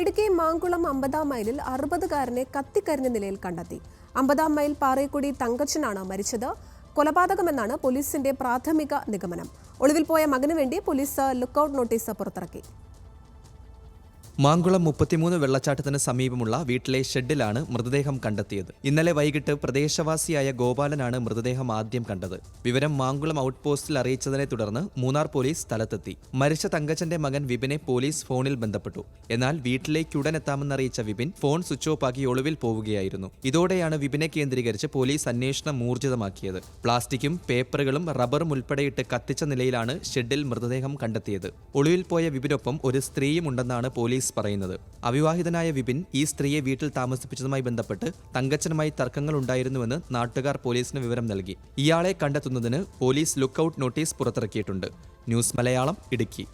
ഇടുക്കി മാങ്കുളം 50-ാം മൈലിൽ 60-കാരനെ കത്തിക്കരിഞ്ഞ നിലയിൽ കണ്ടെത്തി. 50-ാം മൈൽ പാറേക്കുടി തങ്കച്ചനാണ് മരിച്ചത്. കൊലപാതകമെന്നാണ് പോലീസിന്റെ പ്രാഥമിക നിഗമനം. ഒളിവിൽ പോയ മകനു വേണ്ടി പോലീസ് ലുക്കൌട്ട് നോട്ടീസ് പുറത്തിറക്കി. മാങ്കുളം 33 വെള്ളച്ചാട്ടത്തിന് സമീപമുള്ള വീട്ടിലെ ഷെഡിലാണ് മൃതദേഹം കണ്ടെത്തിയത്. ഇന്നലെ വൈകിട്ട് പ്രദേശവാസിയായ ഗോപാലനാണ് മൃതദേഹം ആദ്യം കണ്ടത്. വിവരം മാങ്കുളം ഔട്ട് പോസ്റ്റിൽ അറിയിച്ചതിനെ തുടർന്ന് മൂന്നാർ പോലീസ് സ്ഥലത്തെത്തി. മരിച്ച തങ്കച്ചന്റെ മകൻ വിപിനെ പോലീസ് ഫോണിൽ ബന്ധപ്പെട്ടു. എന്നാൽ വീട്ടിലേക്കുടൻ എത്താമെന്നറിയിച്ച വിപിൻ ഫോൺ സ്വിച്ച് ഓഫ് ആക്കി ഒളിവിൽ പോവുകയായിരുന്നു. ഇതോടെയാണ് വിപിനെ കേന്ദ്രീകരിച്ച് പോലീസ് അന്വേഷണം ഊർജിതമാക്കിയത്. പ്ലാസ്റ്റിക്കും പേപ്പറുകളും റബ്ബറും ഉൾപ്പെടെയിട്ട് കത്തിച്ച നിലയിലാണ് ഷെഡിൽ മൃതദേഹം കണ്ടെത്തിയത്. ഒളിവിൽ പോയ വിപിനൊപ്പം ഒരു സ്ത്രീയും ഉണ്ടെന്നാണ് പോലീസ് പറയുന്നത്. അവിവാഹിതനായ വിപിൻ ഈ സ്ത്രീയെ വീട്ടിൽ താമസിപ്പിച്ചതുമായി ബന്ധപ്പെട്ട് തങ്കച്ചനുമായി തർക്കങ്ങൾ ഉണ്ടായിരുന്നുവെന്ന് നാട്ടുകാർ പോലീസിന് വിവരം നൽകി. ഇയാളെ കണ്ടെത്തുന്നതിന് പോലീസ് ലുക്കൌട്ട് നോട്ടീസ് പുറത്തിറക്കിയിട്ടുണ്ട്. ന്യൂസ് മലയാളം, ഇടുക്കി.